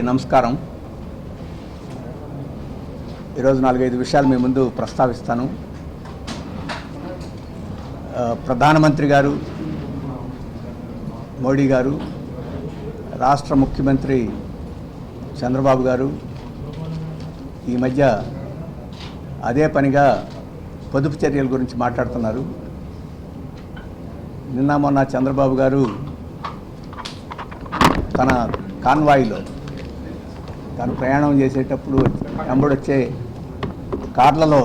నమస్కారం. ఈరోజు 4-5 విషయాలు మీ ముందు ప్రస్తావిస్తాను. ప్రధానమంత్రి గారు మోడీ గారు, రాష్ట్ర ముఖ్యమంత్రి చంద్రబాబు గారు ఈ మధ్య అదే పనిగా పొదుపు చర్యల గురించి మాట్లాడుతున్నారు. నిన్న మొన్న చంద్రబాబు గారు తన కాన్వాయ్లో తను ప్రయాణం చేసేటప్పుడు వెంబడొచ్చే కార్లలో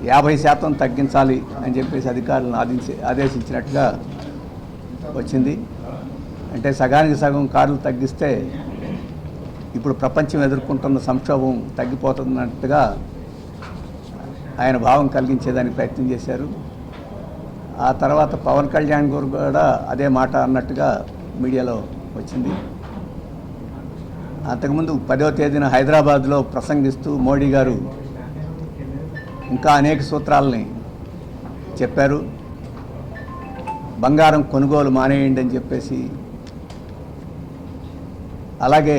50% తగ్గించాలి అని చెప్పేసి అధికారులను ఆదేశించినట్టుగా వచ్చింది. అంటే సగానికి సగం కార్లు తగ్గిస్తే ఇప్పుడు ప్రపంచం ఎదుర్కొంటున్న సంక్షోభం తగ్గిపోతున్నట్టుగా ఆయన భావం కలిగించేదానికి ప్రయత్నం చేశారు. ఆ తర్వాత పవన్ కళ్యాణ్ గారు కూడా అదే మాట అన్నట్టుగా మీడియాలో వచ్చింది. అంతకుముందు 10వ తేదీన హైదరాబాద్లో ప్రసంగిస్తూ మోడీ గారు ఇంకా అనేక సూత్రాలని చెప్పారు. బంగారం కొనుగోలు మానేయండి అని చెప్పేసి, అలాగే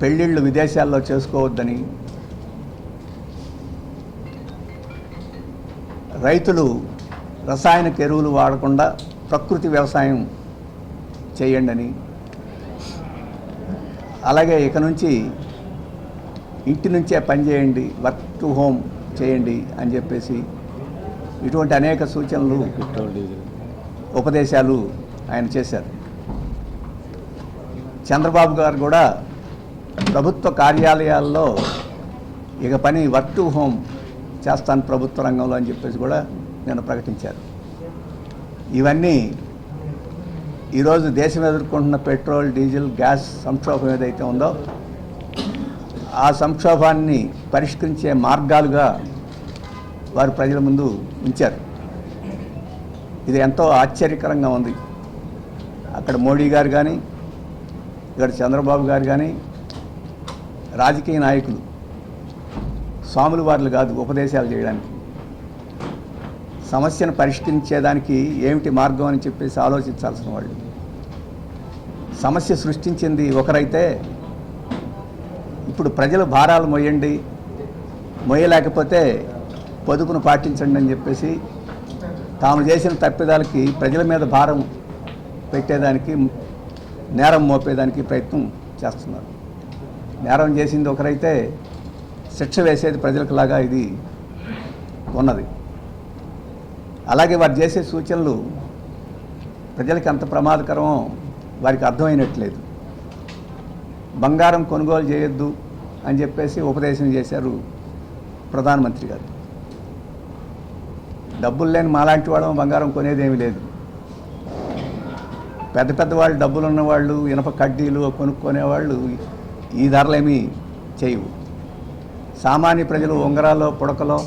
పెళ్ళిళ్ళు విదేశాల్లో చేసుకోవద్దని, రైతులు రసాయనిక ఎరువులు వాడకుండా ప్రకృతి వ్యవసాయం చేయండి అని, అలాగే ఇక నుంచి ఇంటి నుంచే పనిచేయండి, వర్క్ టు హోమ్ చేయండి అని చెప్పేసి ఇటువంటి అనేక సూచనలు, ఉపదేశాలు ఆయన చేశారు. చంద్రబాబు గారు కూడా ప్రభుత్వ కార్యాలయాల్లో ఇక పని వర్క్ టు హోమ్ చేస్తాను ప్రభుత్వ రంగంలో అని చెప్పేసి కూడా నేను ప్రకటించారు. ఇవన్నీ ఈరోజు దేశం ఎదుర్కొంటున్న పెట్రోల్, డీజిల్, గ్యాస్ సంక్షోభం ఏదైతే ఉందో ఆ సంక్షోభాన్ని పరిష్కరించే మార్గాలుగా వారు ప్రజల ముందు ఉంచారు. ఇది ఎంతో ఆశ్చర్యకరంగా ఉంది. అక్కడ మోడీ గారు కానీ, ఇక్కడ చంద్రబాబు గారు కానీ, రాజకీయ నాయకులు స్వాములు వార్లు కాదు ఉపదేశాలు చేయడానికి, సమస్యను పరిష్కరించేదానికి ఏమిటి మార్గం అని చెప్పేసి ఆలోచించాల్సిన వాళ్ళు. సమస్య సృష్టించింది ఒకరైతే ఇప్పుడు ప్రజలు భారాలు మోయండి, మోయలేకపోతే పొదుపును పాటించండి అని చెప్పేసి తాము చేసిన తప్పిదాలకి ప్రజల మీద భారం పెట్టేదానికి, నేరం మోపేదానికి ప్రయత్నం చేస్తున్నారు. నేరం చేసింది ఒకరైతే శిక్ష వేసేది ప్రజలకు లాగా ఇది ఉన్నది. అలాగే వారు చేసే సూచనలు ప్రజలకు ఎంత ప్రమాదకరమో వారికి అర్థమైనట్లేదు. బంగారం కొనుగోలు చేయొద్దు అని చెప్పేసి ఉపదేశం చేశారు ప్రధానమంత్రి గారు. డబ్బులు లేని మాలాంటి వాళ్ళం బంగారం కొనేదేమీ లేదు. పెద్ద పెద్ద వాళ్ళు, డబ్బులు ఉన్నవాళ్ళు, ఇనప కడ్డీలు కొనుక్కునేవాళ్ళు ఈ ధరలేమీ చేయవు. సామాన్య ప్రజలు ఉంగరాల్లో, పుడకలో,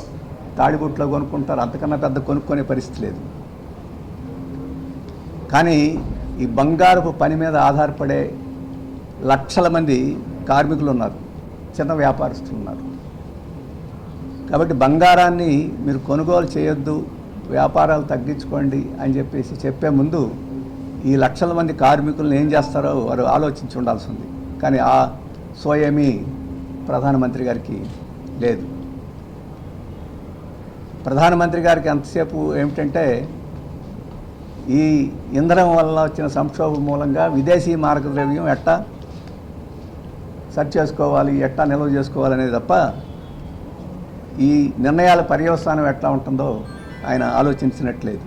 తాడిబుట్లో కొనుక్కుంటారు. అంతకన్నా పెద్ద కొనుక్కునే పరిస్థితి లేదు. కానీ ఈ బంగారపు పని మీద ఆధారపడే లక్షల మంది కార్మికులు ఉన్నారు, చిన్న వ్యాపారస్తులు ఉన్నారు. కాబట్టి బంగారాన్ని మీరు కొనుగోలు చేయొద్దు, వ్యాపారాలు తగ్గించుకోండి అని చెప్పేసి చెప్పే ముందు ఈ లక్షల మంది కార్మికులను ఏం చేస్తారో వారు ఆలోచించి ఉండాల్సి ఉంది. కానీ ఆ సోయేమీ ప్రధానమంత్రి గారికి లేదు. ప్రధానమంత్రి గారికి ఎంతసేపు ఏమిటంటే ఈ ఇంధనం వల్ల వచ్చిన సంక్షోభం మూలంగా విదేశీ మార్గద్రవ్యం ఎట్టా సెట్ చేసుకోవాలి, ఎట్టా నిల్వ చేసుకోవాలనేది తప్ప ఈ నిర్ణయాల పర్యవసానం ఎట్లా ఉంటుందో ఆయన ఆలోచించినట్లేదు.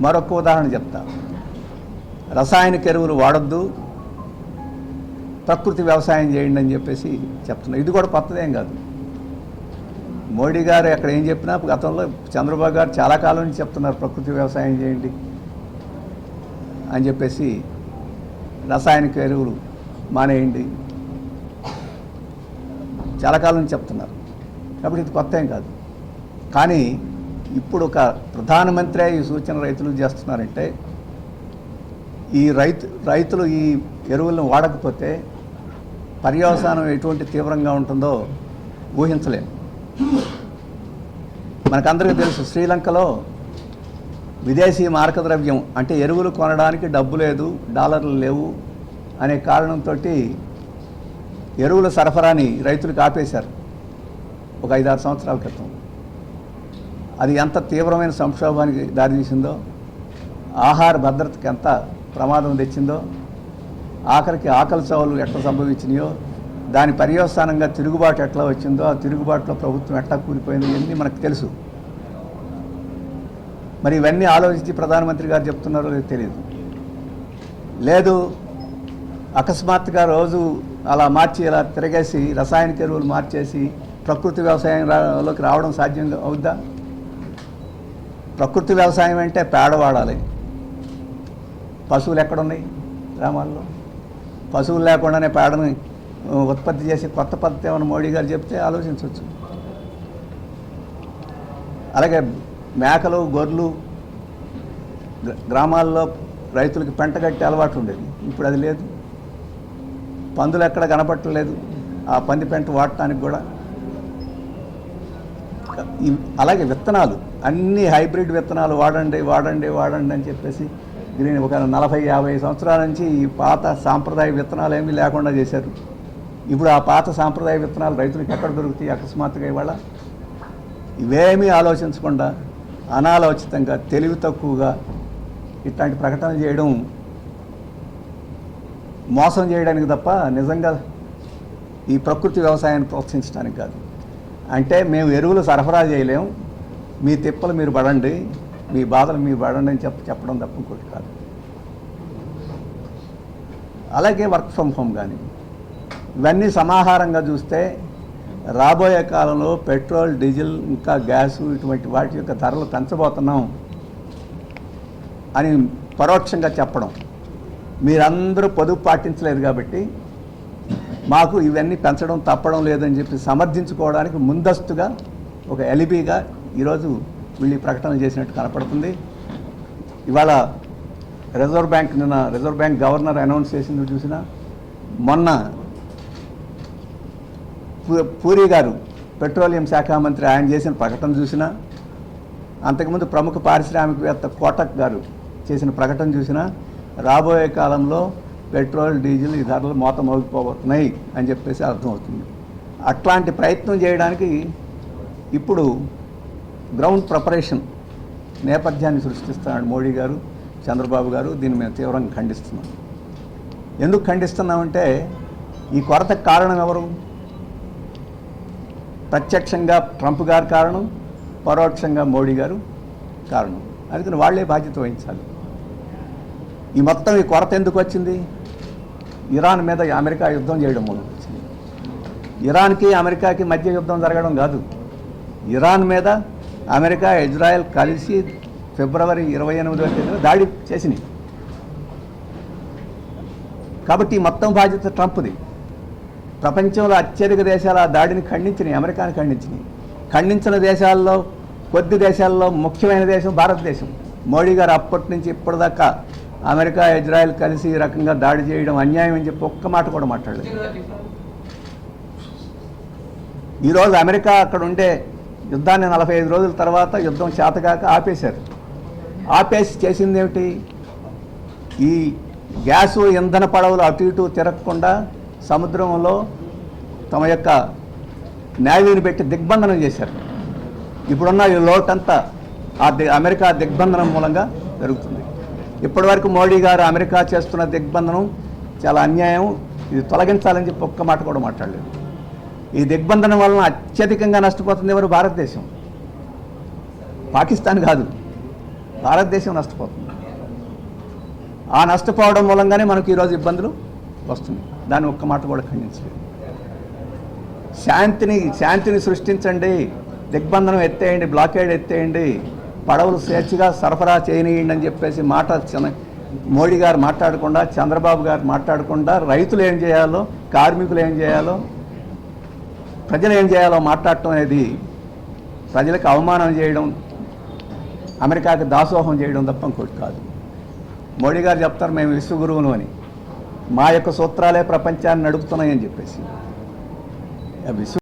మరొక ఉదాహరణ చెప్తా. రసాయనిక ఎరువులు వాడొద్దు, ప్రకృతి వ్యవసాయం చేయండి అని చెప్పేసి చెప్తున్నారు. ఇది కూడా కొత్తదేం కాదు. మోడీ గారు ఎక్కడ ఏం చెప్పినా గతంలో చంద్రబాబు గారు చాలా కాలం నుంచి చెప్తున్నారు ప్రకృతి వ్యవసాయం చేయండి అని చెప్పేసి, రసాయనిక ఎరువులు మానేయండి చాలా కాలం నుంచి చెప్తున్నారు. కాబట్టి ఇది కొత్త ఏం కాదు. కానీ ఇప్పుడు ఒక ప్రధానమంత్రి ఈ సూచన రైతులకు చేస్తున్నారంటే ఈ రైతులు ఈ ఎరువులను వాడకపోతే పర్యవసానం ఎటువంటి తీవ్రంగా ఉంటుందో ఊహించలేము. మనకందరికీ తెలుసు, శ్రీలంకలో విదేశీ మార్గద్రవ్యం అంటే ఎరువులు కొనడానికి డబ్బు లేదు, డాలర్లు లేవు, అనే కారణంతో ఎరువుల సరఫరాని రైతులకు ఆపేశారు ఒక 5-6 సంవత్సరాల క్రితం. అది ఎంత తీవ్రమైన సంక్షోభానికి దారితీసిందో, ఆహార భద్రతకి ఎంత ప్రమాదం తెచ్చిందో, ఆఖరికి ఆకలి చావులు ఎట్లా సంభవించినాయో, దాని పర్యవసానంగా తిరుగుబాటు ఎట్లా వచ్చిందో, ఆ తిరుగుబాటులో ప్రభుత్వం ఎట్లా కూలిపోయిందో ఇవన్నీ మనకు తెలుసు. మరి ఇవన్నీ ఆలోచించి ప్రధానమంత్రి గారు చెప్తున్నారో లేదో తెలియదు. లేదు అకస్మాత్తుగా రోజు అలా మార్చి ఇలా తిరగేసి రసాయనిక ఎరువులు మార్చేసి ప్రకృతి వ్యవసాయంలోకి రావడం సాధ్యం అవుద్దా? ప్రకృతి వ్యవసాయం అంటే పేడ వాడాలి. పశువులు ఎక్కడున్నాయి గ్రామాల్లో? పశువులు లేకుండానే పేడని ఉత్పత్తి చేసి కొత్త పద్ధతి ఏమైనా మోడీ గారు చెప్తే ఆలోచించవచ్చు. అలాగే మేకలు, గొర్రెలు గ్రామాల్లో రైతులకి పెంట కట్టే అలవాటు ఉండేది, ఇప్పుడు అది లేదు. పందులు ఎక్కడ కనపట్టలేదు ఆ పంది పెంట వాడటానికి కూడా. అలాగే విత్తనాలు అన్ని హైబ్రిడ్ విత్తనాలు వాడండి వాడండి వాడండి అని చెప్పేసి దీనిని ఒక 40-50 సంవత్సరాల నుంచి ఈ పాత సాంప్రదాయ విత్తనాలు ఏమీ లేకుండా చేశారు. ఇప్పుడు ఆ పాత సాంప్రదాయ విత్తనాలు రైతులకు ఎక్కడ దొరుకుతాయి అకస్మాత్తుగా? ఇవాళ ఇవేమీ ఆలోచించకుండా అనాలోచితంగా తెలివి తక్కువగా ఇట్లాంటి ప్రకటనలు చేయడం మోసం చేయడానికి తప్ప నిజంగా ఈ ప్రకృతి వ్యవసాయాన్ని ప్రోత్సహించడానికి కాదు. అంటే మేము ఎరువులు సరఫరా చేయలేము, మీ తిప్పలు మీరు పడండి, మీ బాధలు మీరు పడండి అని చెప్పడం తప్ప ఇంకోటి కాదు. అలాగే వర్క్ ఫ్రమ్ హోమ్ కానీ ఇవన్నీ సమాహారంగా చూస్తే రాబోయే కాలంలో పెట్రోల్, డీజిల్, ఇంకా గ్యాసు ఇటువంటి వాటి యొక్క ధరలు పెంచబోతున్నాం అని పరోక్షంగా చెప్పడం, మీరందరూ పొదుపు పాటించలేదు కాబట్టి మాకు ఇవన్నీ పెంచడం తప్పడం లేదని చెప్పి సమర్థించుకోవడానికి ముందస్తుగా ఒక ఎలిబీగా ఈరోజు వీళ్ళు ప్రకటనలు చేసినట్టు కనపడుతుంది. ఇవాళ రిజర్వ్ బ్యాంక్ గవర్నర్ అనౌన్స్ చేసింది చూసినా, మొన్న పూరి గారు పెట్రోలియం శాఖ మంత్రి ఆయన చేసిన ప్రకటన చూసినా, అంతకుముందు ప్రముఖ పారిశ్రామికవేత్త కోటక్ గారు చేసిన ప్రకటన చూసినా రాబోయే కాలంలో పెట్రోల్, డీజిల్ ఈ ధరలు మోత మోగిపోతున్నాయి అని చెప్పేసి అర్థమవుతుంది. అట్లాంటి ప్రయత్నం చేయడానికి ఇప్పుడు గ్రౌండ్ ప్రిపరేషన్ నేపథ్యాన్ని సృష్టిస్తున్నాడు మోడీ గారు, చంద్రబాబు గారు. దీన్ని మేము తీవ్రంగా ఖండిస్తున్నాం. ఎందుకు ఖండిస్తున్నామంటే ఈ కొరతకు కారణం ఎవరు? ప్రత్యక్షంగా ట్రంప్ గారు కారణం, పరోక్షంగా మోడీ గారు కారణం. అందుకని వాళ్లే బాధ్యత వహించాలి. ఈ మొత్తం ఈ కొరత ఎందుకు వచ్చింది? ఇరాన్ మీద అమెరికా యుద్ధం చేయడం మూలం వచ్చింది. ఇరాన్కి అమెరికాకి మధ్య యుద్ధం జరగడం కాదు, ఇరాన్ మీద అమెరికా, ఇజ్రాయెల్ కలిసి ఫిబ్రవరి 28వ తేదీన దాడి చేసినాయి. కాబట్టి మొత్తం బాధ్యత ట్రంప్ది. ప్రపంచంలో అత్యధిక దేశాలు ఆ దాడిని ఖండించినాయి, అమెరికాని ఖండించినాయి. ఖండించిన దేశాల్లో కొద్ది దేశాల్లో ముఖ్యమైన దేశం భారతదేశం. మోడీ గారు అప్పటి నుంచి ఇప్పటిదాకా అమెరికా, ఇజ్రాయెల్ కలిసి ఈ రకంగా దాడి చేయడం అన్యాయం అని చెప్పి ఒక్క మాట కూడా మాట్లాడలేదు. ఈరోజు అమెరికా అక్కడ ఉండే యుద్ధాన్ని 45 రోజుల తర్వాత యుద్ధం చేతగాక ఆపేశారు. ఆపేసి చేసింది ఏమిటి? ఈ గ్యాసు, ఇంధన పడవలు అటు ఇటు తిరగకుండా సముద్రంలో తమ యొక్క నేవీని పెట్టి దిగ్బంధనం చేశారు. ఇప్పుడున్న ఈ లోటంతా అమెరికా దిగ్బంధనం మూలంగా జరుగుతుంది. ఇప్పటివరకు మోడీ గారు అమెరికా చేస్తున్న దిగ్బంధనం చాలా అన్యాయం, ఇది తొలగించాలని చెప్పి ఒక్క మాట కూడా మాట్లాడలేదు. ఈ దిగ్బంధనం వలన అత్యధికంగా నష్టపోతుంది ఎవరు? భారతదేశం. పాకిస్తాన్ కాదు, భారతదేశం నష్టపోతుంది. ఆ నష్టపోవడం మూలంగానే మనకు ఈరోజు ఇబ్బందులు వస్తున్నాయి. దాన్ని ఒక్క మాట కూడా ఖండించలేదు. శాంతిని సృష్టించండి, దిగ్బంధనం ఎత్తేయండి, బ్లాకేడ్ ఎత్తేయండి, పడవలు స్వేచ్ఛగా సరఫరా చేయనీయండి అని చెప్పేసి మాట మోడీ గారు మాట్లాడకుండా, చంద్రబాబు గారు మాట్లాడకుండా, రైతులు ఏం చేయాలో, కార్మికులు ఏం చేయాలో, ప్రజలు ఏం చేయాలో మాట్లాడటం అనేది ప్రజలకు అవమానం చేయడం, అమెరికాకి దాసోహం చేయడం తప్ప ఇంకోటి కాదు. మోడీ గారు చెప్తారు మేము విశ్వగురువును అని, మా యొక్క సూత్రాలే ప్రపంచాన్ని నడుపుతున్నాయని చెప్పేసి. విశ్వ